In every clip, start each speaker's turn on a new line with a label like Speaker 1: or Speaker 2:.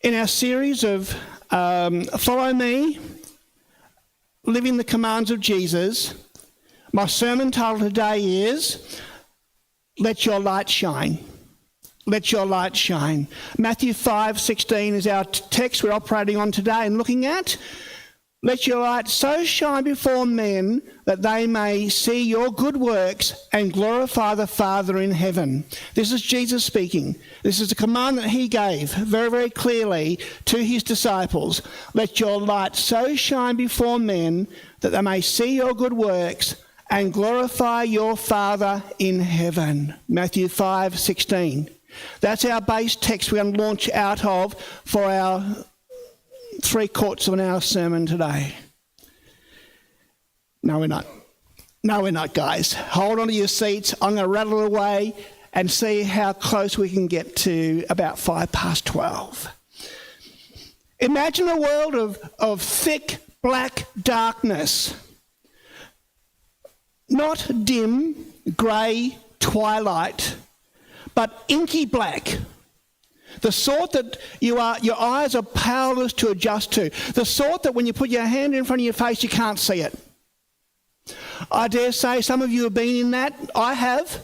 Speaker 1: In our series of Follow Me, Living the Commands of Jesus, my sermon title today is Let Your Light Shine. Let your light shine. Matthew 5:16 is our text we're operating on today and looking at. Let your light so shine before men that they may see your good works and glorify the Father in heaven. This is Jesus speaking. This is a command that he gave very, very clearly to his disciples. Let your light so shine before men that they may see your good works and glorify your Father in heaven. Matthew 5:16. That's our base text we're going to launch out of for our 3/4 of an hour sermon today. No, we're not. No, we're not, guys. Hold on to your seats. I'm going to rattle away and see how close we can get to about 12:05. Imagine a world of thick black darkness. Not dim, grey twilight, but inky black. The sort that your eyes are powerless to adjust to. The sort that when you put your hand in front of your face, you can't see it. I dare say some of you have been in that. I have.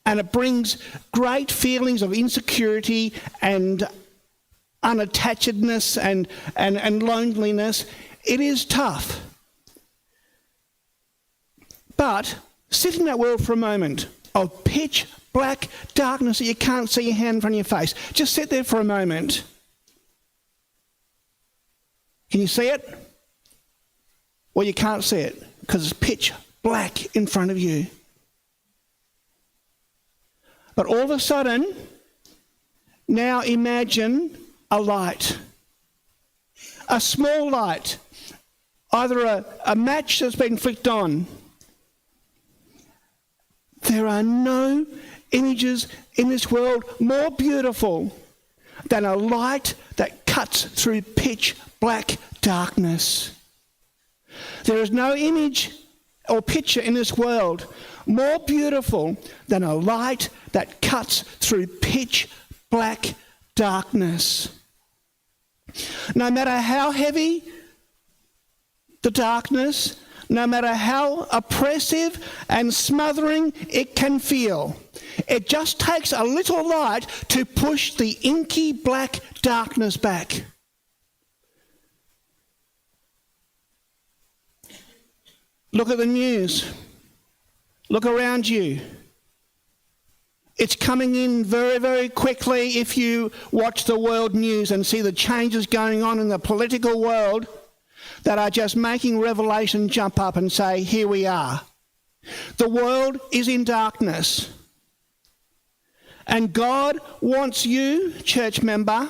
Speaker 1: And it brings great feelings of insecurity and unattachedness and loneliness. It is tough. But sit in that world for a moment of pitch black darkness that you can't see your hand in front of your face. Just sit there for a moment. Can you see it? Well, you can't see it because it's pitch black in front of you. But all of a sudden, now imagine a light. A small light. Either a match that's been flicked on. There are no images in this world more beautiful than a light that cuts through pitch black darkness. There is no image or picture in this world more beautiful than a light that cuts through pitch black darkness. No matter how heavy the darkness, no matter how oppressive and smothering it can feel, it just takes a little light to push the inky black darkness back. Look at the news. Look around you. It's coming in very, very quickly if you watch the world news and see the changes going on in the political world that are just making Revelation jump up and say, here we are. The world is in darkness. And God wants you, church member,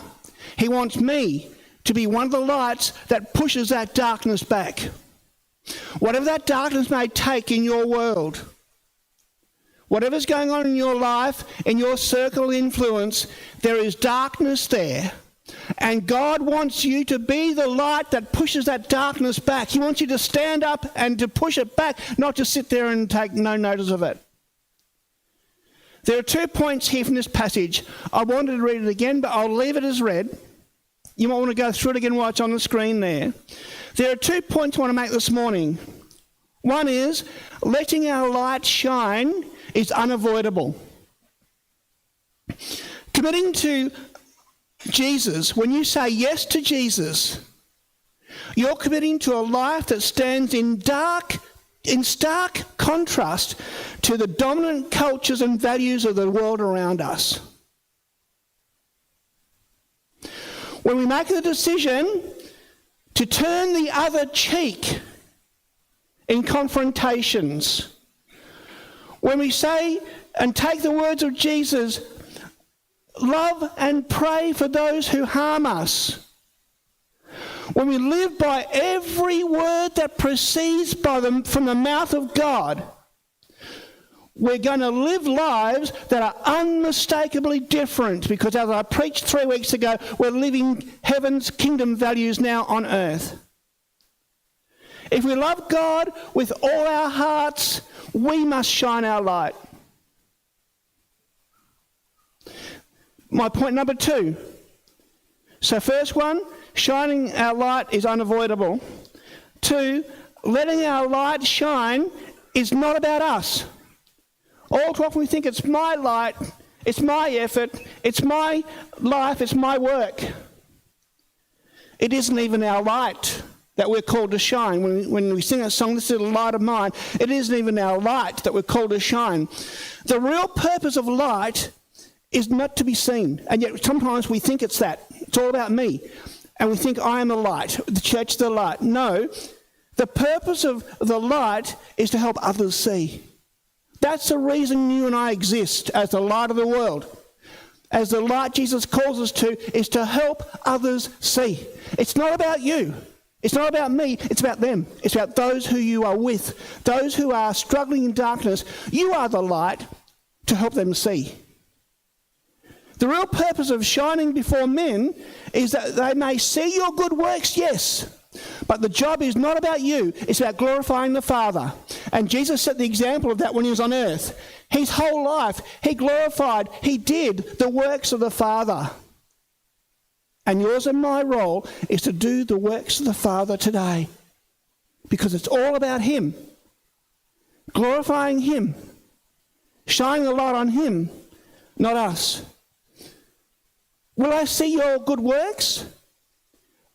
Speaker 1: he wants me to be one of the lights that pushes that darkness back. Whatever that darkness may take in your world, whatever's going on in your life, in your circle of influence, there is darkness there. And God wants you to be the light that pushes that darkness back. He wants you to stand up and to push it back, not to sit there and take no notice of it. There are 2 points here from this passage. I wanted to read it again, but I'll leave it as read. You might want to go through it again while it's on the screen there. There are 2 points I want to make this morning. One is, letting our light shine is unavoidable. Committing to Jesus, when you say yes to Jesus, you're committing to a life that stands in stark contrast to the dominant cultures and values of the world around us. When we make the decision to turn the other cheek in confrontations, when we say and take the words of Jesus, love and pray for those who harm us. When we live by every word that proceeds from the mouth of God, we're going to live lives that are unmistakably different, because as I preached 3 weeks ago, we're living heaven's kingdom values now on earth. If we love God with all our hearts, we must shine our light. My point number 2, So first one, shining our light is unavoidable. 2, letting our light shine is not about us. All too often we think it's my light, it's my effort, it's my life, it's my work. It isn't even our light that we're called to shine. When we sing that song, "This is the light of mine," it isn't even our light that we're called to shine. The real purpose of light is not to be seen. And yet sometimes we think it's that. It's all about me. And we think I am the light, the church is the light. No, the purpose of the light is to help others see. That's the reason you and I exist as the light of the world. As the light Jesus calls us to, is to help others see. It's not about you. It's not about me. It's about them. It's about those who you are with, those who are struggling in darkness. You are the light to help them see. The real purpose of shining before men is that they may see your good works, yes. But the job is not about you. It's about glorifying the Father. And Jesus set the example of that when he was on earth. His whole life, he glorified, he did the works of the Father. And yours and my role is to do the works of the Father today. Because it's all about him. Glorifying him. Shining the light on him, not us. Will I see your good works?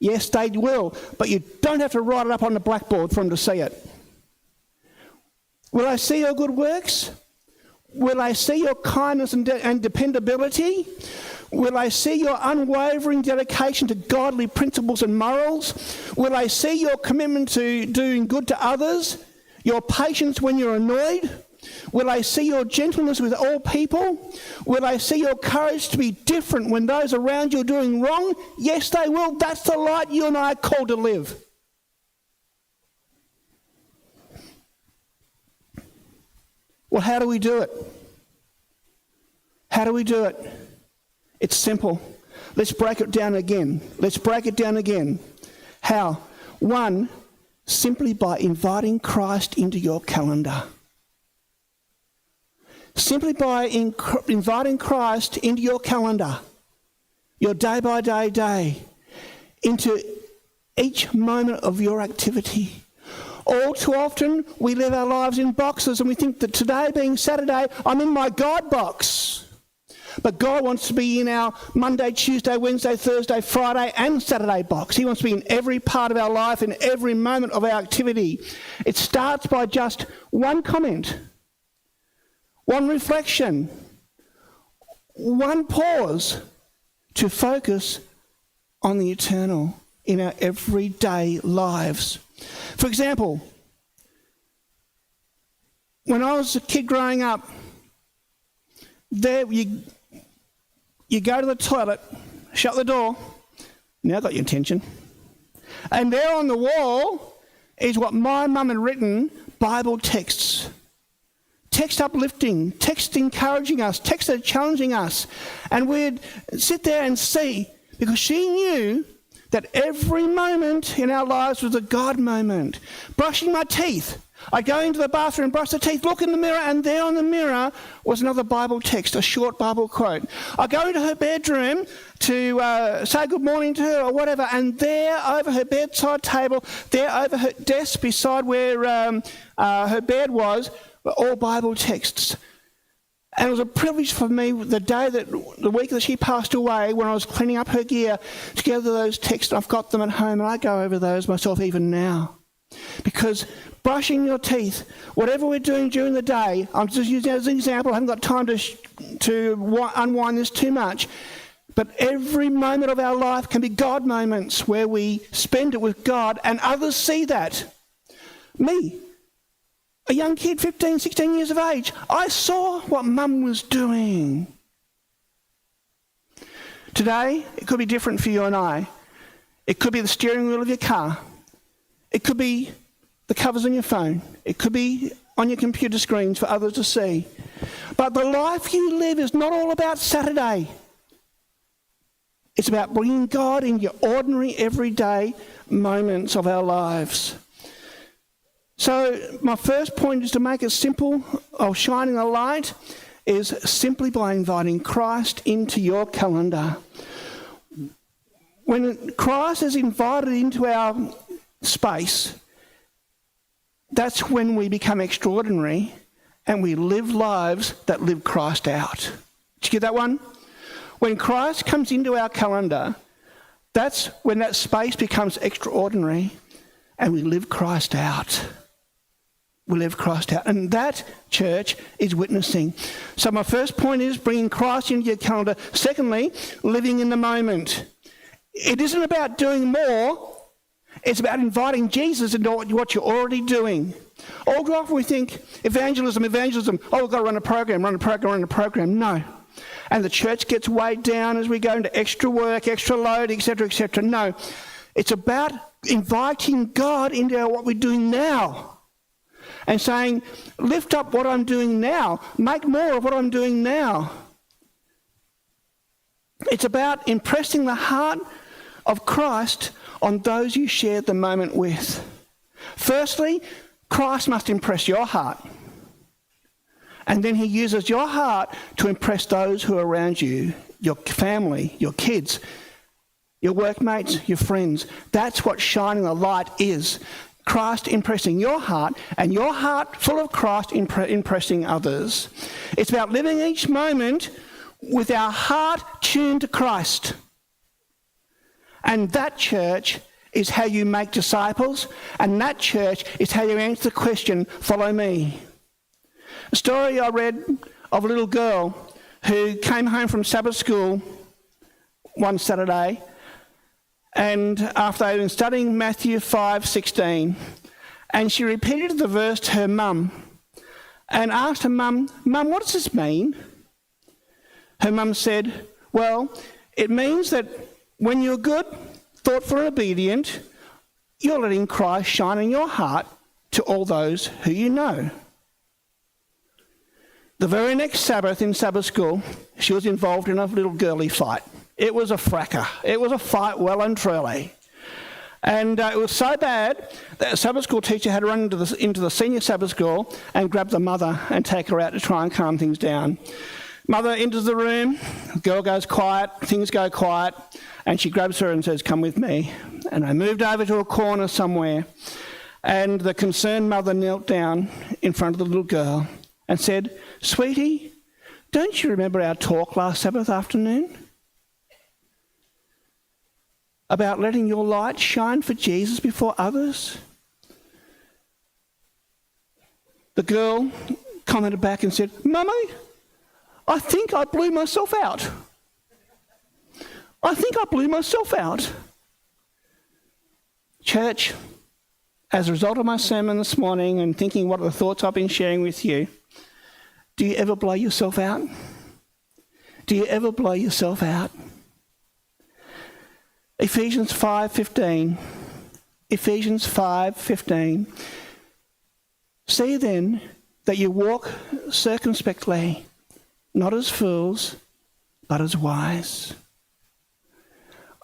Speaker 1: Yes, they will. But you don't have to write it up on the blackboard for them to see it. Will I see your good works? Will I see your kindness and dependability? Will I see your unwavering dedication to godly principles and morals? Will I see your commitment to doing good to others? Your patience when you're annoyed? Will I see your gentleness with all people? Will I see your courage to be different when those around you are doing wrong? Yes, they will. That's the light you and I are called to live. Well, how do we do it? How do we do it? It's simple. Let's break it down again. How? 1, simply by inviting Christ into your calendar. Simply by inviting Christ into your calendar, your day-by-day day, into each moment of your activity. All too often, we live our lives in boxes and we think that today being Saturday, I'm in my God box. But God wants to be in our Monday, Tuesday, Wednesday, Thursday, Friday and Saturday box. He wants to be in every part of our life, in every moment of our activity. It starts by just one comment. One reflection, one pause to focus on the eternal in our everyday lives. For example, when I was a kid growing up, there you go to the toilet, shut the door, now I've got your attention, and there on the wall is what my mum had written, Bible texts. Text uplifting, text encouraging us, text challenging us. And we'd sit there and see, because she knew that every moment in our lives was a God moment. Brushing my teeth. I'd go into the bathroom, brush the teeth, look in the mirror, and there on the mirror was another Bible text, a short Bible quote. I'd go into her bedroom to say good morning to her or whatever, and there over her bedside table, there over her desk beside where her bed was, were all Bible texts. And it was a privilege for me the week that she passed away, when I was cleaning up her gear, to gather those texts. I've got them at home and I go over those myself even now. Because brushing your teeth, whatever we're doing during the day, I'm just using it as an example, I haven't got time to unwind this too much, but every moment of our life can be God moments where we spend it with God and others see that. Me, a young kid, 15, 16 years of age, I saw what Mum was doing. Today, it could be different for you and I. It could be the steering wheel of your car. It could be the covers on your phone. It could be on your computer screens for others to see. But the life you live is not all about Saturday. It's about bringing God in your ordinary, everyday moments of our lives. So my first point is to make it simple of shining a light is simply by inviting Christ into your calendar. When Christ is invited into our space, that's when we become extraordinary and we live lives that live Christ out. Did you get that one? When Christ comes into our calendar, that's when that space becomes extraordinary and we live Christ out. We live Christ out. And that, church, is witnessing. So my first point is bringing Christ into your calendar. Secondly, living in the moment. It isn't about doing more. It's about inviting Jesus into what you're already doing. All too often we think, evangelism. Oh, we've got to run a program. No. And the church gets weighed down as we go into extra work, extra load, etc., etc. No. It's about inviting God into what we're doing now. And saying, lift up what I'm doing now. Make more of what I'm doing now. It's about impressing the heart of Christ on those you share the moment with. Firstly, Christ must impress your heart. And then he uses your heart to impress those who are around you, your family, your kids, your workmates, your friends. That's what shining the light is. Christ impressing your heart, and your heart full of Christ impressing others. It's about living each moment with our heart tuned to Christ. And that, church, is how you make disciples, and that, church, is how you answer the question, follow me. A story I read of a little girl who came home from Sabbath school one Saturday, and after they'd been studying Matthew 5:16, and she repeated the verse to her mum and asked her mum, what does this mean? Her mum said, well, it means that when you're good, thoughtful and obedient, you're letting Christ shine in your heart to all those who you know. The very next Sabbath in Sabbath school, she was involved in a little girly fight. It was a fracas. It was a fight well and truly. And it was so bad that a Sabbath school teacher had to run into the senior Sabbath school and grab the mother and take her out to try and calm things down. Mother enters the room, the girl goes quiet, things go quiet, and she grabs her and says, come with me. And I moved over to a corner somewhere, and the concerned mother knelt down in front of the little girl and said, sweetie, don't you remember our talk last Sabbath afternoon? About letting your light shine for Jesus before others? The girl commented back and said, Mummy, I think I blew myself out. Church, as a result of my sermon this morning and thinking what are the thoughts I've been sharing with you, do you ever blow yourself out? Do you ever blow yourself out? Ephesians 5:15. Ephesians 5:15. See then that you walk circumspectly, not as fools, but as wise.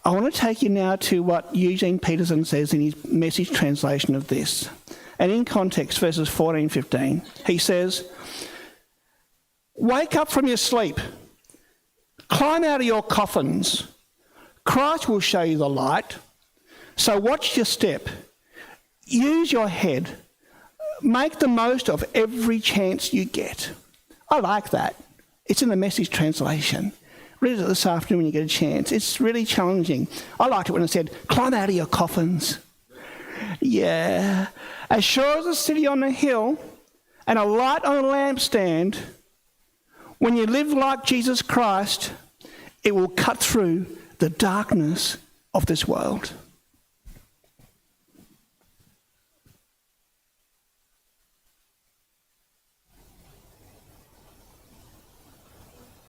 Speaker 1: I want to take you now to what Eugene Peterson says in his Message translation of this. And in context, verses 14-15, he says, wake up from your sleep. Climb out of your coffins. Christ will show you the light. So watch your step. Use your head. Make the most of every chance you get. I like that. It's in the Message translation. Read it this afternoon when you get a chance. It's really challenging. I liked it when it said, climb out of your coffins. Yeah. As sure as a city on a hill and a light on a lampstand, when you live like Jesus Christ, it will cut through the darkness of this world.